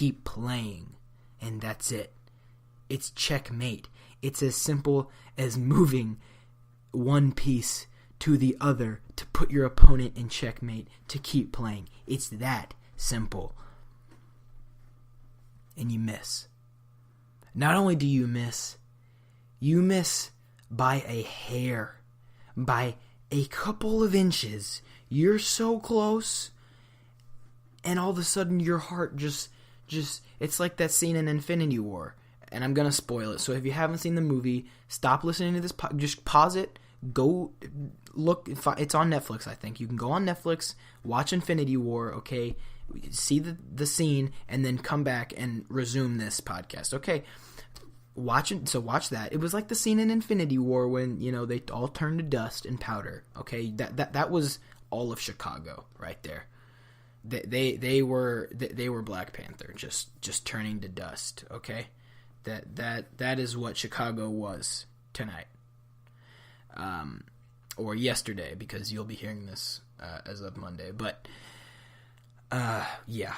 keep playing, and that's it. It's checkmate. It's as simple as moving one piece to the other to put your opponent in checkmate to keep playing. It's that simple. And you miss. Not only do you miss by a hair, by a couple of inches. You're so close, and all of a sudden your heart just it's like that scene in Infinity War. And I'm gonna spoil it, so if you haven't seen the movie, stop listening to this. Just pause it. Go look. It's on Netflix, I think. You can go on Netflix, watch Infinity War. Okay, see the scene, and then come back and resume this podcast. Okay, watch it. So watch that. It was like the scene in Infinity War when they all turned to dust and powder. Okay, that was all of Chicago right there. They were Black Panther, just turning to dust. Okay. That is what Chicago was tonight, or yesterday, because you'll be hearing this as of Monday. But yeah,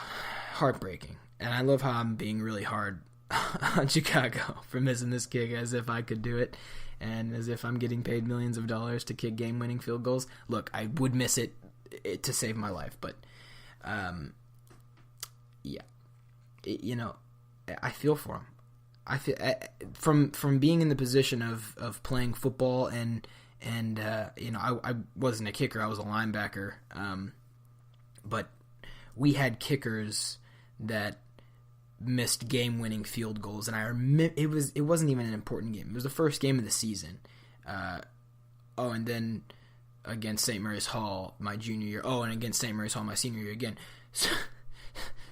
heartbreaking, and I love how I'm being really hard on Chicago for missing this kick, as if I could do it, and as if I'm getting paid millions of dollars to kick game-winning field goals. Look, I would miss it to save my life, but yeah, I feel for him. I feel from being in the position of playing football and I wasn't a kicker, I was a linebacker, but we had kickers that missed game-winning field goals, and it wasn't even an important game. It was the first game of the season. And then against St. Mary's Hall my junior year. And against St. Mary's Hall my senior year again. So,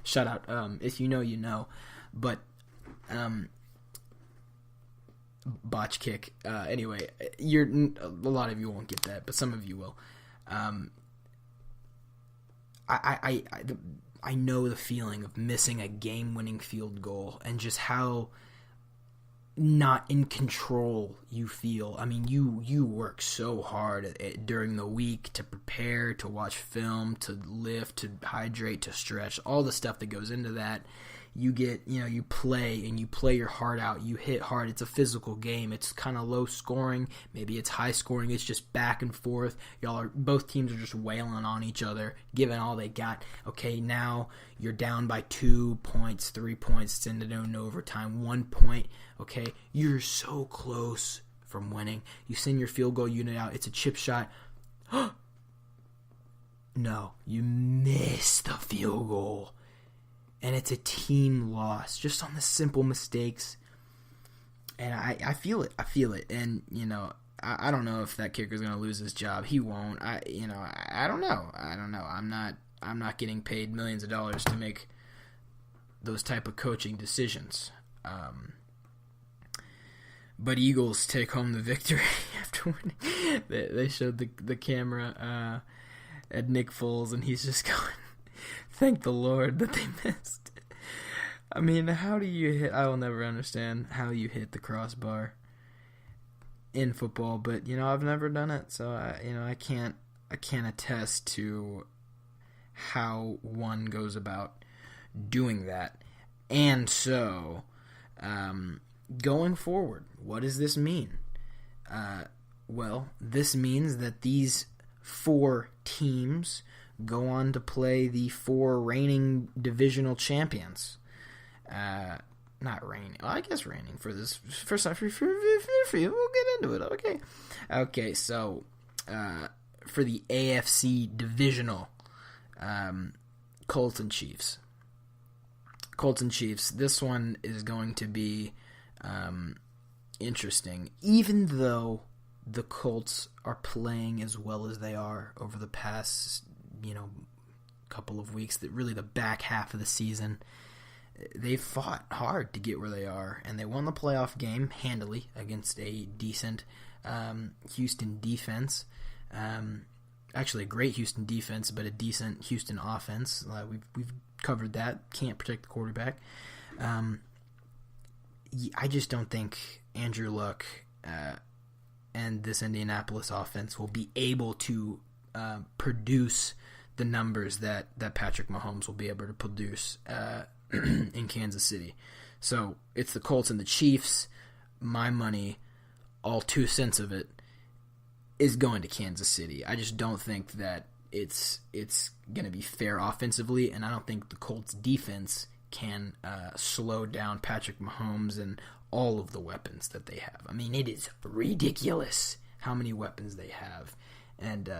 shout out. If you know, you know. But botch kick. Anyway, a lot of you won't get that, but some of you will. I know the feeling of missing a game-winning field goal and just how not in control you feel. I mean, you work so hard during the week to prepare, to watch film, to lift, to hydrate, to stretch, all the stuff that goes into that. You get, you play and you play your heart out. You hit hard. It's a physical game. It's kind of low scoring. Maybe it's high scoring. It's just back and forth. Both teams are just wailing on each other, giving all they got. Okay, now you're down by 2 points, 3 points. It's into overtime. 1 point. Okay, you're so close from winning. You send your field goal unit out. It's a chip shot. No, you miss the field goal. And it's a team loss, just on the simple mistakes. And I feel it. I feel it. And, I don't know if that kicker's going to lose his job. He won't. I don't know. I'm not getting paid millions of dollars to make those type of coaching decisions. But Eagles take home the victory after winning. They showed the camera at Nick Foles, and he's just going, thank the Lord that they missed. I mean, how do you hit? I will never understand how you hit the crossbar in football, but I've never done it, so I can't attest to how one goes about doing that. And so, going forward, what does this mean? Well, this means that these 4 teams go on to play the 4 reigning divisional champions. Not reigning. Well, I guess reigning for this first time for you. We'll get into it. Okay. So for the AFC divisional, Colts and Chiefs. This one is going to be interesting, even though the Colts are playing as well as they are over the past couple of weeks, that really the back half of the season. They've fought hard to get where they are, and they won the playoff game handily against a decent Houston defense. Actually, a great Houston defense, but a decent Houston offense. We've covered that. Can't protect the quarterback. I just don't think Andrew Luck and this Indianapolis offense will be able to produce the numbers that Patrick Mahomes will be able to produce. in Kansas City. So it's the Colts and the Chiefs. My money, all 2 cents of it, is going to Kansas City. I just don't think that it's going to be fair offensively, and I don't think the Colts defense can slow down Patrick Mahomes and all of the weapons that they have. I mean, it is ridiculous how many weapons they have, and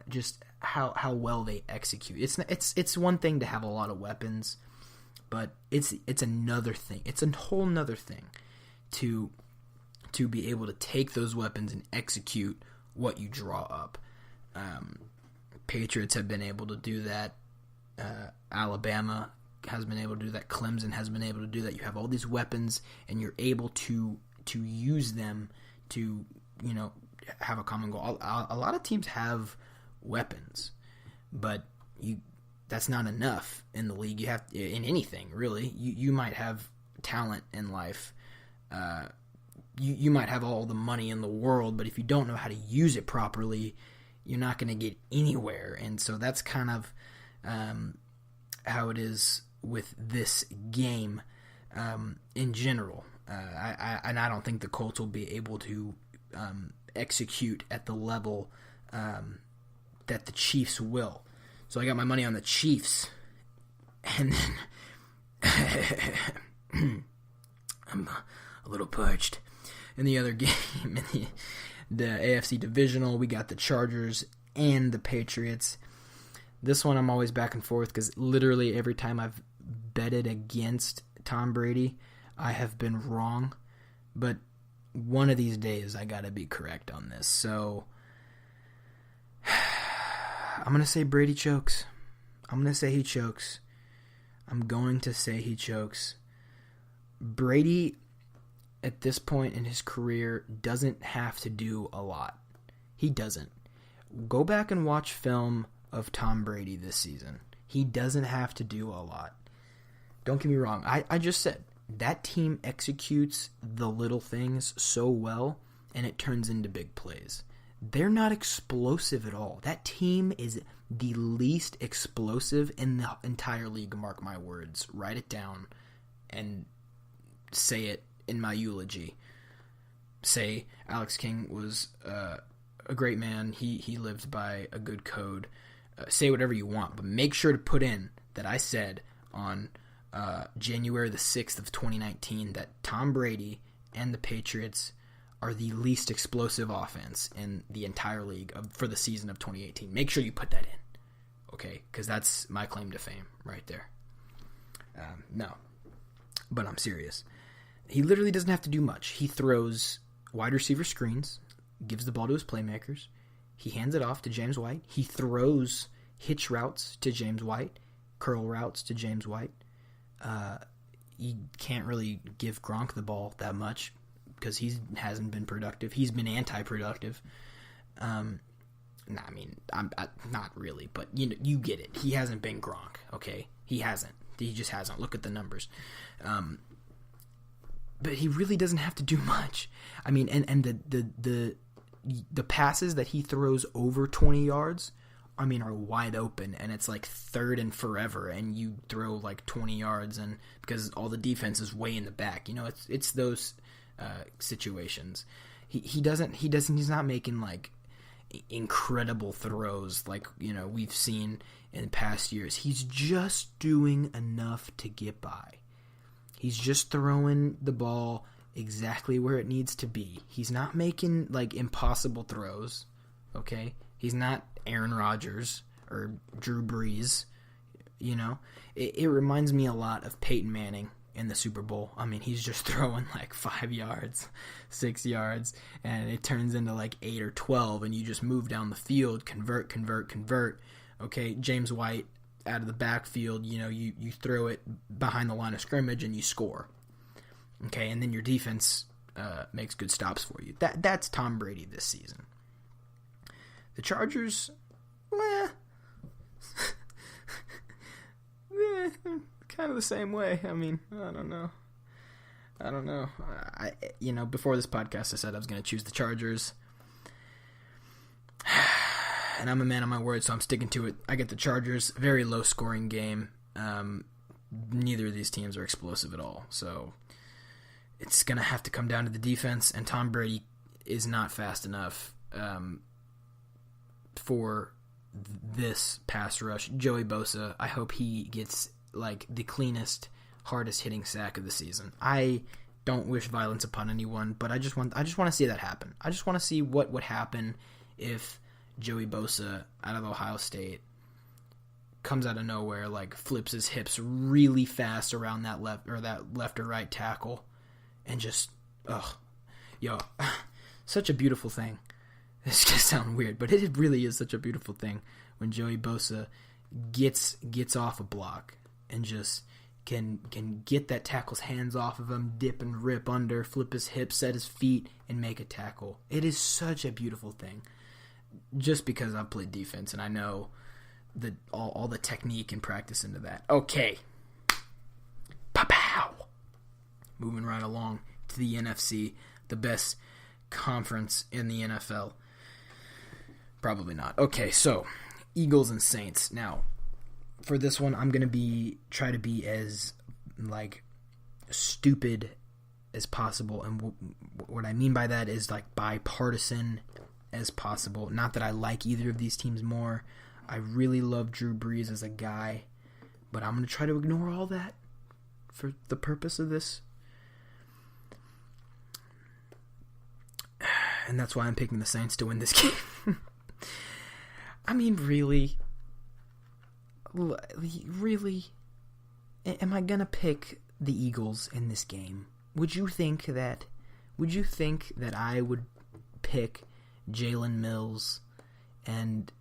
just how well they execute. It's one thing to have a lot of weapons, but it's another thing. It's a whole nother thing to be able to take those weapons and execute what you draw up. Patriots have been able to do that. Alabama has been able to do that. Clemson has been able to do that. You have all these weapons, and you're able to use them to, have a common goal. A lot of teams have weapons, but that's not enough in the league. You have, in anything really. You might have talent in life. You might have all the money in the world, but if you don't know how to use it properly, you're not going to get anywhere. And so that's kind of how it is with this game in general. I don't think the Colts will be able to execute at the level that the Chiefs will. So I got my money on the Chiefs. And then I'm a little parched. In the other game, in the AFC Divisional, we got the Chargers and the Patriots. This one I'm always back and forth because literally every time I've betted against Tom Brady, I have been wrong. But one of these days, I got to be correct on this. So I'm going to say Brady chokes. I'm going to say he chokes. Brady, at this point in his career, doesn't have to do a lot. He doesn't. Go back and watch film of Tom Brady this season. He doesn't have to do a lot. Don't get me wrong. I just said that team executes the little things so well, and it turns into big plays. They're not explosive at all. That team is the least explosive in the entire league. Mark my words. Write it down and say it in my eulogy. Say Alex King was a great man. He lived by a good code. Say whatever you want, but make sure to put in that I said on January the 6th of 2019 that Tom Brady and the Patriots are the least explosive offense in the entire league for the season of 2018. Make sure you put that in, okay? Because that's my claim to fame right there. No, but I'm serious. He literally doesn't have to do much. He throws wide receiver screens, gives the ball to his playmakers. He hands it off to James White. He throws hitch routes to James White, curl routes to James White. You can't really give Gronk the ball that much because he hasn't been productive. He's been anti-productive. I'm not really, but you get it. He hasn't been Gronk, okay? He hasn't. He just hasn't. Look at the numbers. But he really doesn't have to do much. I mean, and the passes that he throws over 20 yards, I mean, are wide open, and it's like third and forever, and you throw like 20 yards, and because all the defense is way in the back, it's those situations. He's not making like incredible throws like we've seen in past years. He's just doing enough to get by. He's just throwing the ball exactly where it needs to be. He's not making like impossible throws, okay? He's not Aaron Rodgers or Drew Brees, It reminds me a lot of Peyton Manning in the Super Bowl. I mean, he's just throwing like 5 yards, 6 yards, and it turns into like 8 or 12, and you just move down the field, convert. Okay, James White out of the backfield, you throw it behind the line of scrimmage and you score. Okay, and then your defense makes good stops for you. That's Tom Brady this season. The Chargers, kind of the same way. I mean, I don't know. Before this podcast, I said I was going to choose the Chargers. And I'm a man of my word, so I'm sticking to it. I get the Chargers. Very low-scoring game. neither of these teams are explosive at all. So it's going to have to come down to the defense, and Tom Brady is not fast enough for this pass rush. Joey Bosa, I hope he gets like the cleanest, hardest hitting sack of the season. I don't wish violence upon anyone, but I just want to see that happen. I just want to see what would happen if Joey Bosa out of Ohio State comes out of nowhere, like flips his hips really fast around that left or right tackle, and just such a beautiful thing. This gonna sound weird, but it really is such a beautiful thing when Joey Bosa gets off a block and just can get that tackle's hands off of him, dip and rip under, flip his hips, set his feet, and make a tackle. It is such a beautiful thing. Just because I've played defense and I know all the technique and practice into that. Okay. Pow! Moving right along to the NFC, the best conference in the NFL. Probably not. Okay, so Eagles and Saints. Now, for this one, I'm gonna try to be as like stupid as possible, and what I mean by that is like bipartisan as possible. Not that I like either of these teams more. I really love Drew Brees as a guy, but I'm gonna try to ignore all that for the purpose of this. And that's why I'm picking the Saints to win this game. I mean, really? Am I going to pick the Eagles in this game? Would you think that I would pick Jalen Mills and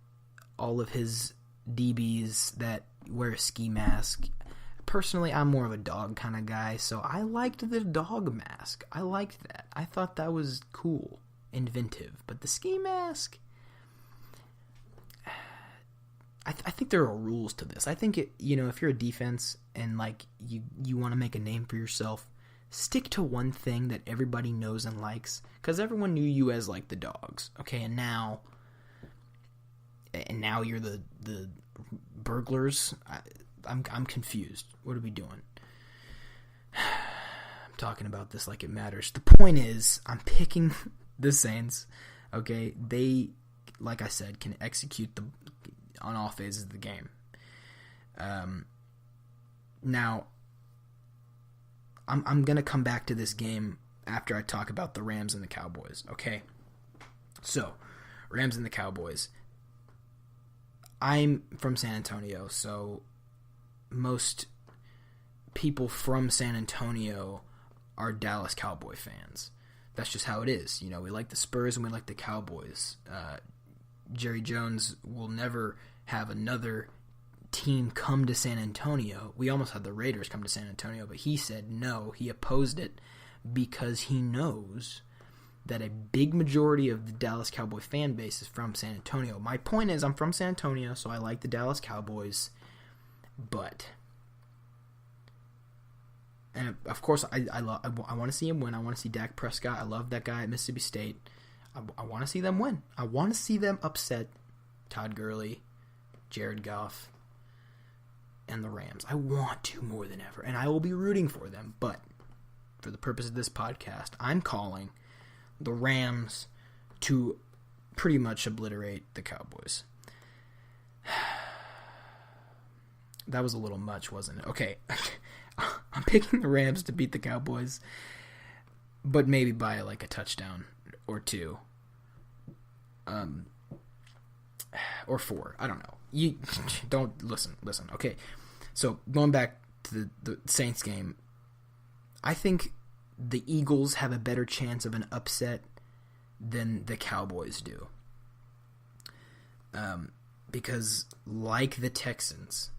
all of his DBs that wear a ski mask? Personally, I'm more of a dog kind of guy, so I liked the dog mask. I liked that. I thought that was cool, inventive. But the ski mask, I think there are rules to this. I think if you're a defense and like you want to make a name for yourself, stick to one thing that everybody knows and likes, because everyone knew you as like the dogs. Okay, and now you're the burglars. I'm confused. What are we doing? I'm talking about this like it matters. The point is, I'm picking the Saints. Okay, they, like I said, can execute on all phases of the game. Now, I'm gonna come back to this game after I talk about the Rams and the Cowboys. Okay, so Rams and the Cowboys. I'm from San Antonio, so most people from San Antonio are Dallas Cowboy fans. That's just how it is. We like the Spurs and we like the Cowboys. Jerry Jones will never have another team come to San Antonio. We almost had the Raiders come to San Antonio, but he said no. He opposed it because he knows that a big majority of the Dallas Cowboy fan base is from San Antonio. My point is, I'm from San Antonio, so I like the Dallas Cowboys, but, and of course, I want to see him win. I want to see Dak Prescott. I love that guy at Mississippi State. I want to see them win. I want to see them upset Todd Gurley, Jared Goff, and the Rams. I want to more than ever, and I will be rooting for them, but for the purpose of this podcast, I'm calling the Rams to pretty much obliterate the Cowboys. That was a little much, wasn't it? Okay, I'm picking the Rams to beat the Cowboys, but maybe by like a touchdown or two, or 4. I don't know. You don't listen. Okay, so going back to the Saints game, I think the Eagles have a better chance of an upset than the Cowboys do, because like the Texans,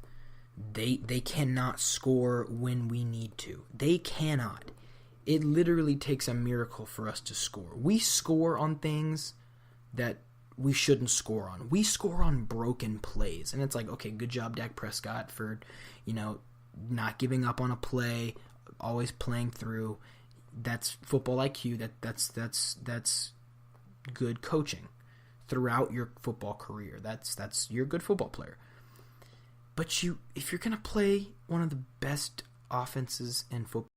they cannot score when we need to. They cannot. It literally takes a miracle for us to score. We score on things that we shouldn't score on. We score on broken plays. And it's like, okay, good job, Dak Prescott, for, not giving up on a play, always playing through. That's football IQ. That's good coaching throughout your football career. You're a good football player. But if you're gonna play one of the best offenses in football,